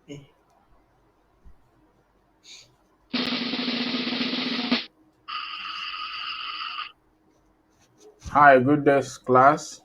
Hi, good day, class.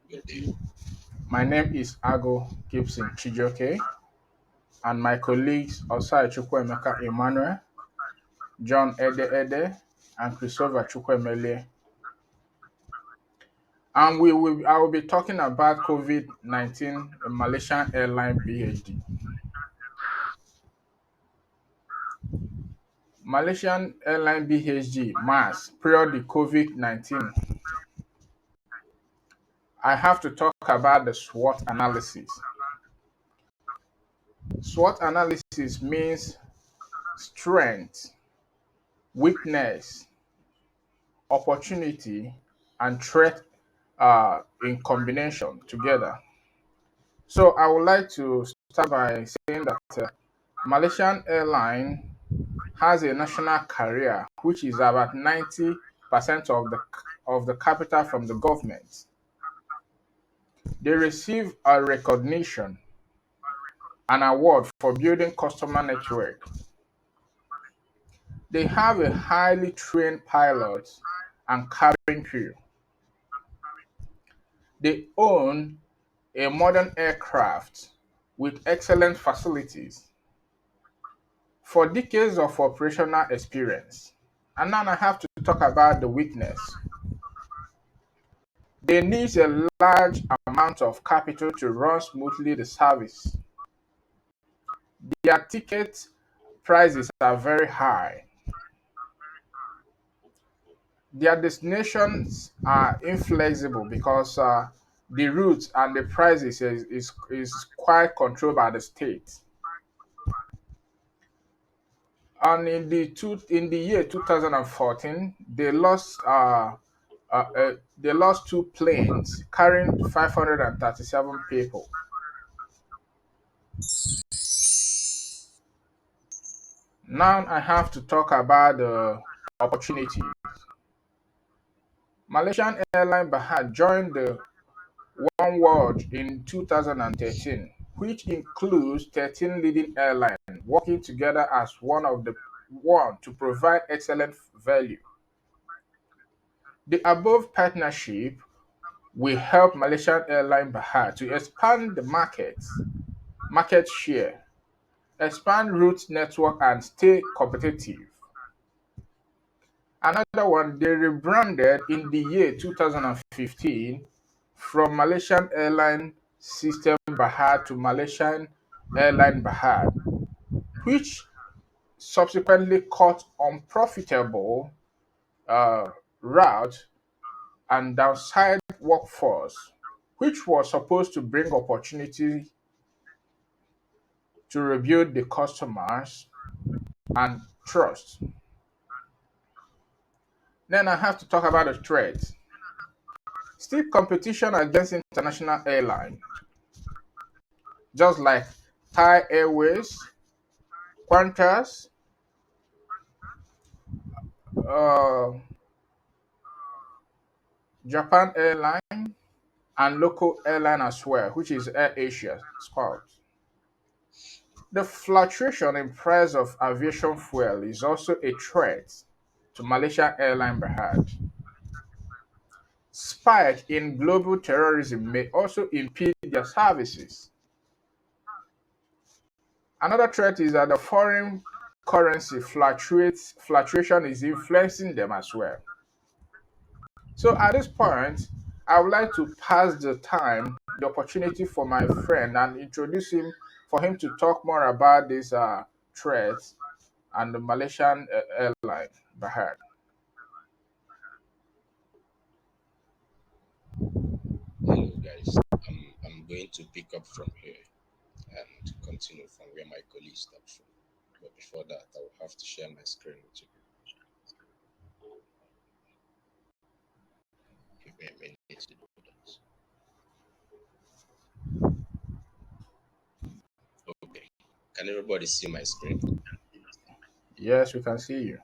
Good day. My name is Ago Gibson Chijoke, and my colleagues Osai Chukwemeka Emmanuel, John Ede Ede, and Christopher Chukwemele. And I will be talking about COVID-19 Malaysian airline BHD. Malaysian airline BHG MAS prior to COVID-19. I have to talk about the SWOT analysis. SWOT analysis means strength, weakness, opportunity, and threat in combination together. So I would like to start by saying that Malaysian airline has a national carrier which is about 90% of the capital from the government. They receive a recognition, an award for building customer network. They have a highly trained pilot and cabin crew. They own a modern aircraft with excellent facilities for decades of operational experience. And now I have to talk about the weakness. They need a large amount of capital to run smoothly the service. Their ticket prices are very high. Their destinations are inflexible because the routes and the prices is quite controlled by the state. And in the year 2014, they lost two planes carrying 537 people. Now I have to talk about the opportunity. Malaysian Airline Berhad joined the One World in 2013, which includes 13 leading airlines working together as one to provide excellent value. The above partnership will help Malaysian Airline Berhad to expand the market share, expand route network, and stay competitive. Another one, they rebranded in the year 2015 from Malaysian Airline System Berhad to Malaysian Airline Berhad, which subsequently cut unprofitable uh, route and downside workforce, which was supposed to bring opportunity to rebuild the customers and trust. Then I have to talk about the threats. Still competition against international airlines, just like Thai Airways, Qantas, uh, Japan Airline, and local airline as well, which is Air Asia. It's called. The fluctuation in price of aviation fuel is also a threat to Malaysia Airline Berhad. Spike in global terrorism may also impede their services. Another threat is that the foreign currency fluctuation is influencing them as well. So at this point, I would like to pass the opportunity for my friend and introduce him for him to talk more about these threats and the Malaysian airline, Bahar. Hello, guys. I'm going to pick up from here and continue from where my colleague stopped from. But before that, I will have to share my screen with you. Give me a minute to do that. Okay. Can everybody see my screen? Yes, we can see you.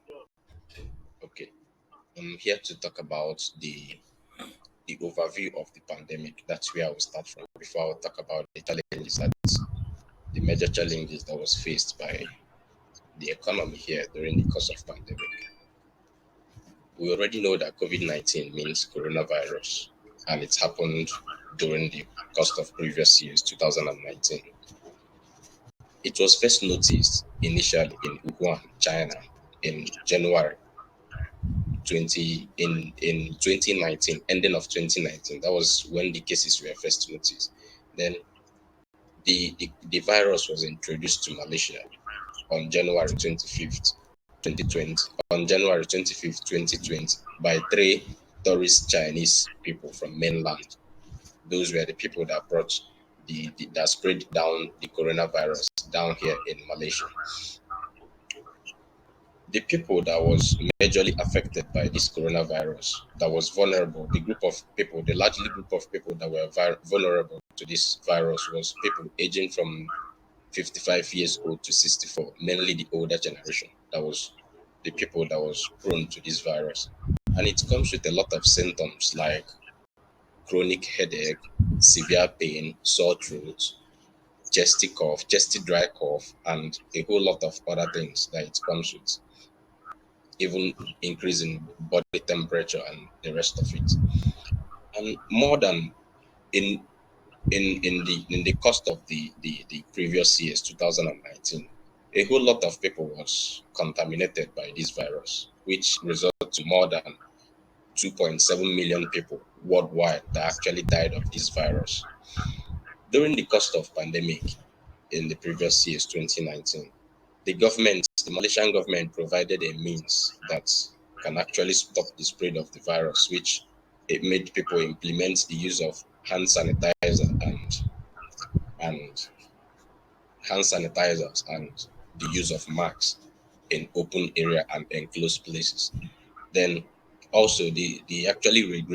Okay. I'm here to talk about the overview of the pandemic. That's where I will start from before I will talk about the challenges that the major challenges that was faced by the economy here during the course of pandemic. We already know that COVID-19 means coronavirus, and it happened during the course of previous years, 2019. It was first noticed initially in Wuhan, China, in January 2019, ending of 2019. That was when the cases were first noticed. Then the virus was introduced to Malaysia on January 25th, 2020. On January 25th, 2020, by three tourist Chinese people from mainland. Those were the people that brought that spread down the coronavirus down here in Malaysia. The people that was majorly affected by this coronavirus, that was vulnerable, the group of people, the largely group of people that were vulnerable to this virus was people aging from 55 years old to 64, mainly the older generation. That was the people that was prone to this virus. And it comes with a lot of symptoms like chronic headache, severe pain, sore throat, chesty cough, chesty dry cough, and a whole lot of other things that it comes with, even increasing body temperature and the rest of it. And more than in in the cost of the previous years, 2019, a whole lot of people was contaminated by this virus, which resulted to more than 2.7 million people worldwide that actually died of this virus. During the cost of pandemic in the previous years, 2019, the Malaysian government provided a means that can actually stop the spread of the virus, which it made people implement the use of hand sanitizer and hand sanitizers and the use of masks in open area and enclosed places. Then also they actually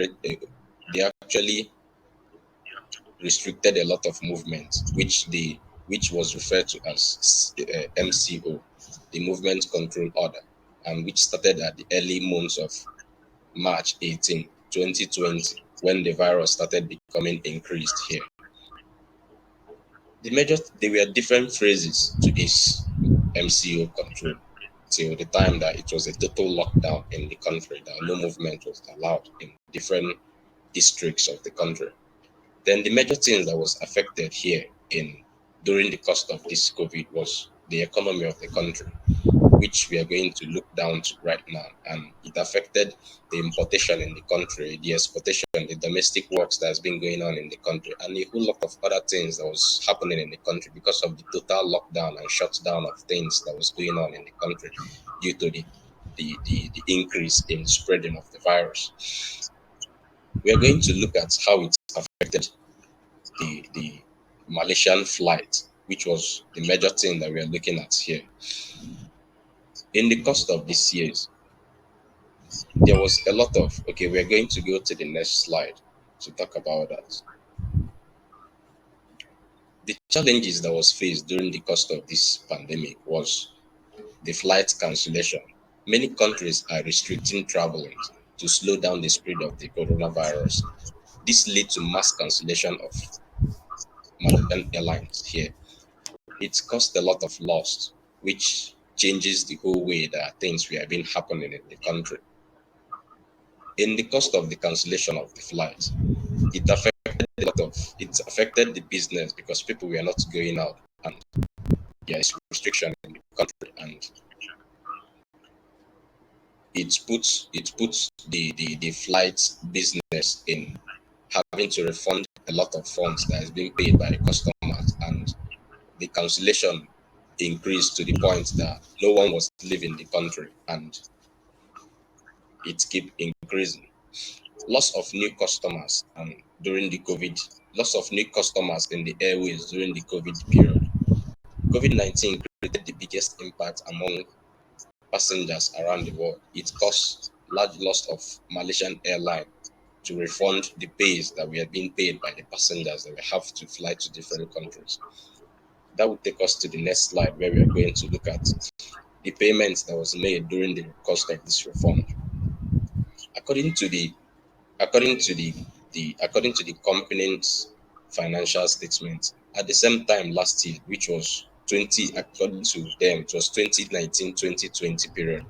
restricted a lot of movement, which was referred to as MCO, the Movement Control Order, and which started at the early months of March 18, 2020, when the virus started becoming increased here. There were different phases to this MCO control till the time that it was a total lockdown in the country, that no movement was allowed in different districts of the country. Then the major things that was affected here in during the course of this COVID was the economy of the country, which we are going to look down to right now. And it affected the importation in the country, the exportation, the domestic works that has been going on in the country, and a whole lot of other things that was happening in the country because of the total lockdown and shutdown of things that was going on in the country due to the increase in spreading of the virus. We are going to look at how it affected the Malaysian flight, which was the major thing that we are looking at here. In the course of these years, there was a lot of, okay, we're going to go to the next slide to talk about that. The challenges that was faced during the course of this pandemic was the flight cancellation. Many countries are restricting traveling to slow down the spread of the coronavirus. This led to mass cancellation of Malaysian airlines here. It caused a lot of loss, which changes the whole way that things were been happening in the country. In the cost of the cancellation of the flight, it affected the business because people were not going out and there is restriction in the country, and it puts the flight business in having to refund a lot of funds that is being paid by customers, and the cancellation increased to the point that no one was leaving the country, and it keep increasing. Loss of new customers and during the COVID, loss of new customers in the airways during the COVID period. COVID-19 created the biggest impact among passengers around the world. It caused large loss of Malaysian airline to refund the pays that were being paid by the passengers that we have to fly to different countries. That would take us to the next slide, where we are going to look at the payments that was made during the cost of this refund. According to the according to the the according to the company's financial statement. At the same time last year, which was 20, according to them, it was 2019-2020 period,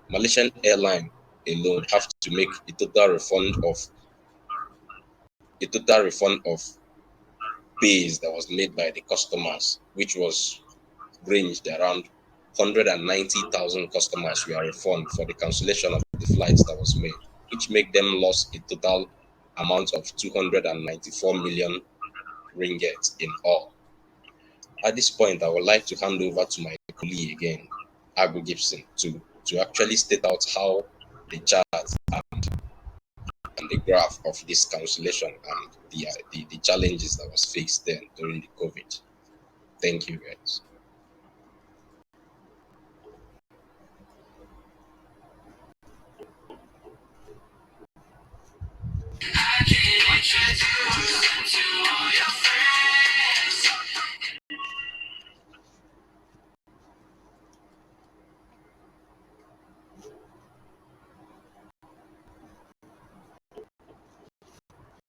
Malaysian airline alone have to make a total refund of pays that was made by the customers, which was ranged around 190,000 customers were refunded for the cancellation of the flights that was made, which make them lost a total amount of 294 million ringgit in all. At this point, I would like to hand over to my colleague again, Agu Gibson, to actually state out how the chart and the graph of this cancellation and the challenges that was faced then during the COVID. Thank you, guys.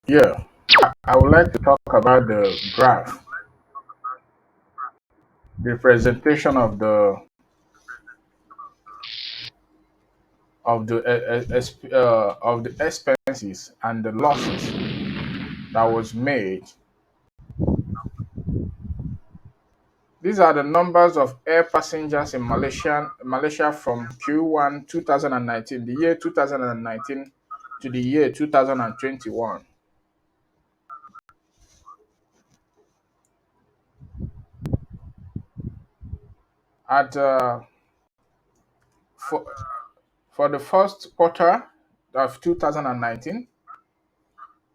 Yeah, I would like to talk about the graph, the presentation of the expenses and the losses that was made. These are the numbers of air passengers in Malaysia from Q1 2019, the year 2019 to the year 2021. At for, for the first quarter of 2019,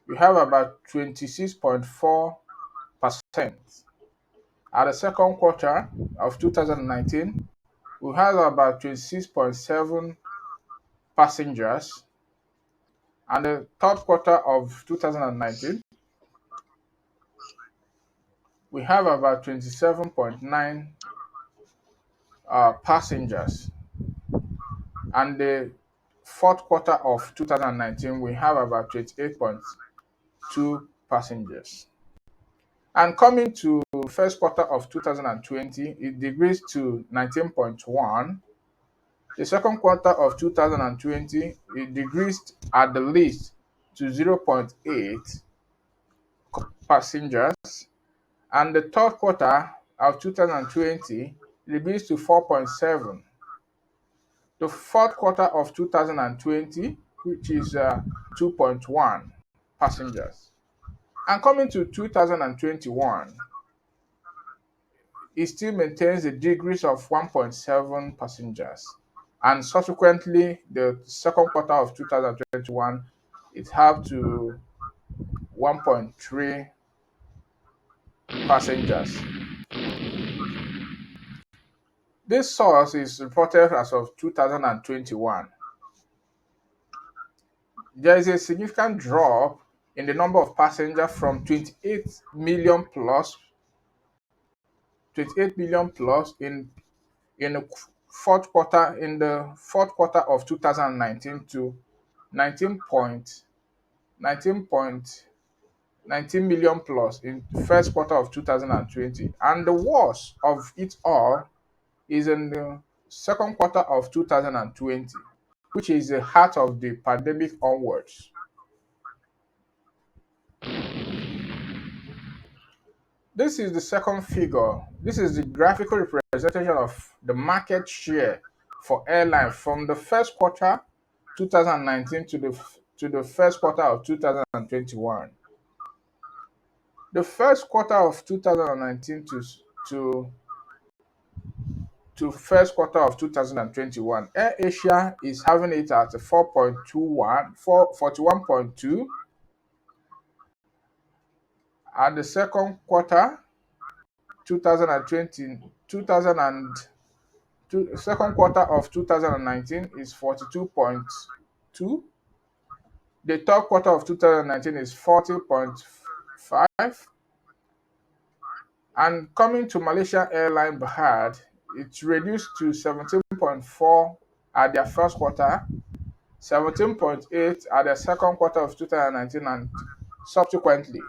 we have about 26.4%. At the second quarter of 2019, we have about 26.7 passengers. And the third quarter of 2019, we have about 27.9 passengers. And the fourth quarter of 2019, we have about 28.2 passengers. And coming to first quarter of 2020, it decreased to 19.1. The second quarter of 2020, it decreased at the least to 0.8 passengers. And the third quarter of 2020 decreased to 4.7. The fourth quarter of 2020, which is 2.1 passengers. And coming to 2021, it still maintains a decrease of 1.7 passengers. And subsequently, the second quarter of 2021, it have to 1.3 passengers. This source is reported as of 2021. There is a significant drop in the number of passengers from 28 million plus in the fourth quarter of 2019 to 19 million plus in first quarter of 2020. And the worst of it all is in the second quarter of 2020, which is the heart of the pandemic onwards. This is the second figure. This is the graphical representation of the market share for airline from the first quarter 2019 to the first quarter of 2021. The first quarter of 2019 to to first quarter of 2021, Air Asia is having it at 41.2. At the second quarter 2020, 2000 and second quarter of 2019 is 42.2. The third quarter of 2019 is 40.5. And coming to Malaysia Airline Berhad, it's reduced to 17.4 at their first quarter, 17.8 at the second quarter of 2019, and subsequently.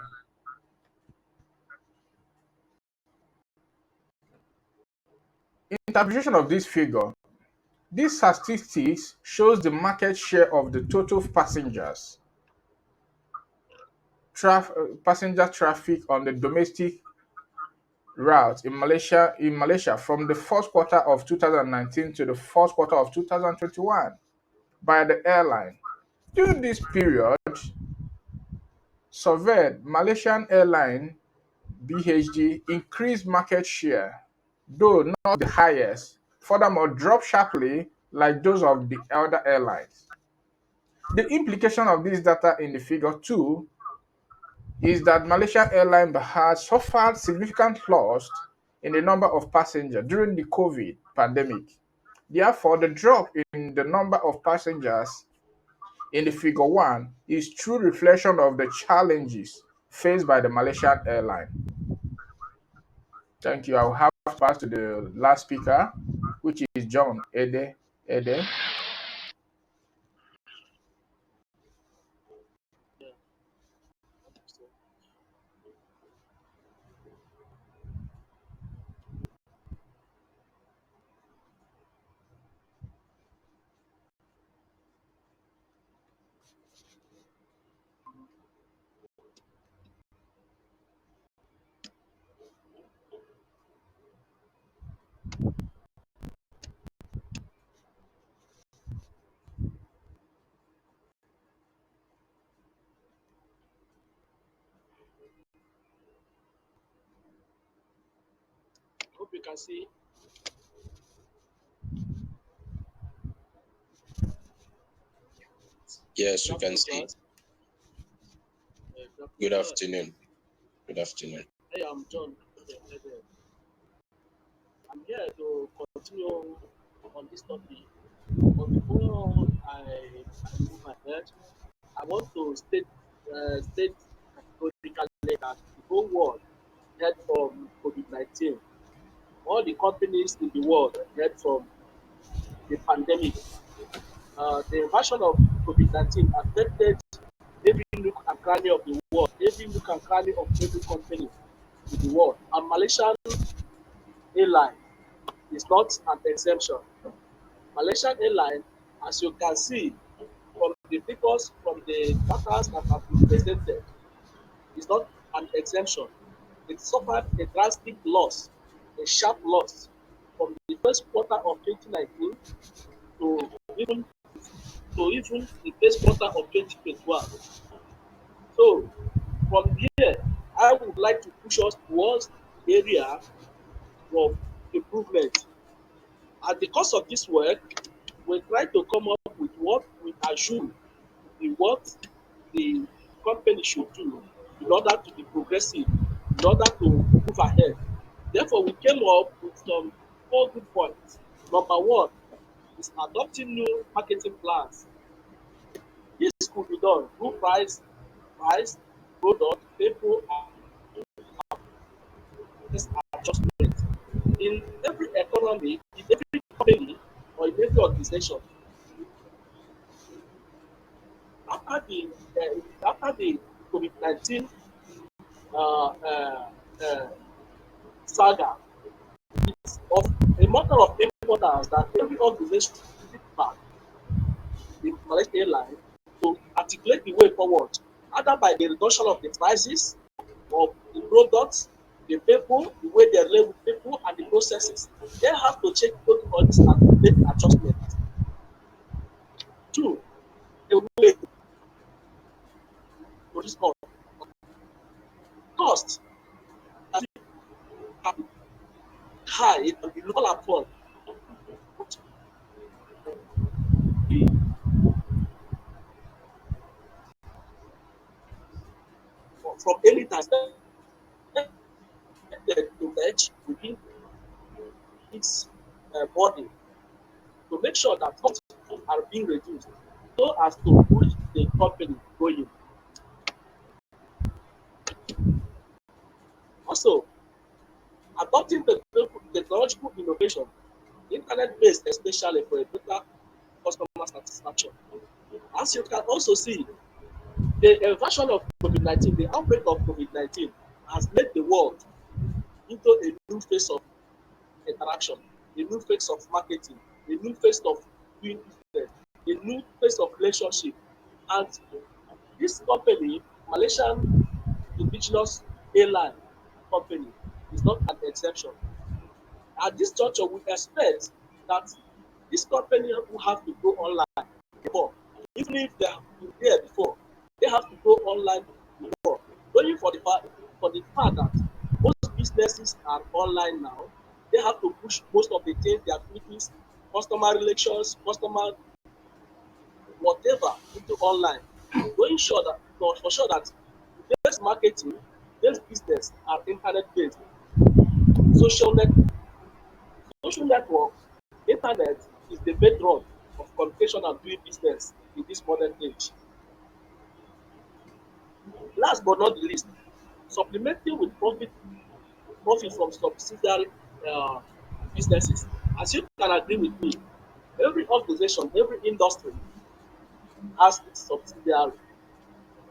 Interpretation of this figure. This statistics shows the market share of the total passenger traffic on the domestic routes in Malaysia from the first quarter of 2019 to the first quarter of 2021 by the airline. During this period, surveyed Malaysian airline BHG increased market share, though not the highest, furthermore dropped sharply like those of the other airlines. The implication of this data in the figure 2 is that Malaysian Airlines has suffered significant loss in the number of passengers during the COVID pandemic. Therefore, the drop in the number of passengers in the figure 1 is true reflection of the challenges faced by the Malaysian airline. Thank you. I will have passed to the last speaker, which is John Ede. Ede. Hope you can see. Yes, Good we can afternoon, see. class. Good afternoon. Good afternoon. Hey, I'm John. I'm here to continue on this topic. But before I move ahead, I want to state categorically that the whole world heard from COVID-19. All the companies in the world heard from the pandemic. The version of COVID-19 affected every nook and cranny of the world, every nook and cranny of every company in the world. And Malaysian airline is not an exemption. Malaysian airline, as you can see from the figures from the data that have been presented, is not an exemption. It suffered a drastic loss, a sharp loss from the first quarter of 2019 to even even the first quarter of 2021. So from here, I would like to push us towards the area of improvement. At the course of this work, we try to come up with what we assume the what the company should do in order to be progressive, in order to move ahead. Therefore, we came up with some 4 good points. Number one is adopting new marketing plans. This could be done through price, product, people, and adjustment. In every economy, in every company, or in every organization, after the COVID-19 uh, uh, uh, saga, it's of a matter of importance that every organization sit back the Malaysian airline to articulate the way forward, either by the reduction of the prices of the products, the people, the way they relate with people, and the processes. They have to check both on this and make adjustments. Two, the way to this cost can be high, it can be low upon from any time to match within its body to make sure that costs are being reduced so as to push the company going. Also, adopting the technological innovation, internet-based especially for a better customer satisfaction. As you can also see, The version of COVID-19, the outbreak of COVID-19 has made the world into a new phase of interaction, a new phase of marketing, a new phase of doing business, a new phase of relationship. And this company, Malaysian indigenous airline company, is not an exception. At this juncture, we expect that this company will have to go online before, even if they have been there before, they have to go online before. Going for the fact that most businesses are online now, they have to push most of the things, their activities, customer relations, customer whatever into online. Going sure that for sure that today's marketing, today's business are internet based. Social net Social network, internet is the bedrock of communication and doing business in this modern age. Last but not the least, supplementing with profit from subsidiary uh, businesses. As you can agree with me, every organization, every industry has its subsidiary.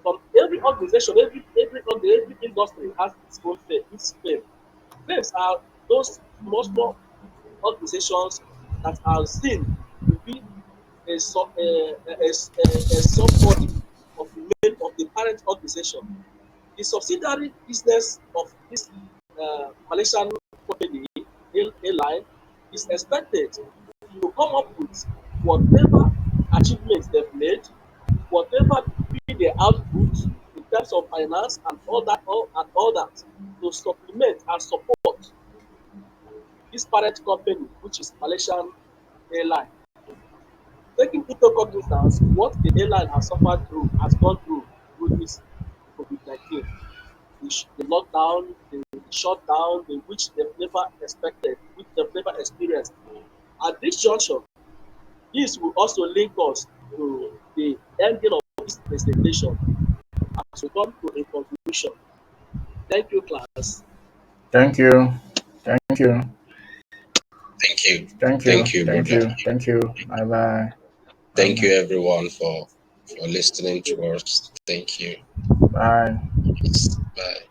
From every organization, every industry has its own fame, its fame. Fames are those small organizations that are seen to be a sub-body of the main of the parent organization. The subsidiary business of this Malaysian company, airline, is expected to come up with whatever achievements they've made, whatever be their output in terms of finance and all that to supplement and support this parent company, which is Malaysian airline. Taking into cognizance what the airline has suffered through, has gone through this COVID-19, the lockdown, the shutdown, the which they've never expected, which they've never experienced. At this juncture, this will also link us to the ending of this presentation as we come to a conclusion. Thank you, class. Thank you. Thank you. Thank you. Thank you. Thank you, Thank brother. you. Thank you. Bye bye. Bye Thank you, bye. everyone, for listening to us. Thank you. Bye. Bye.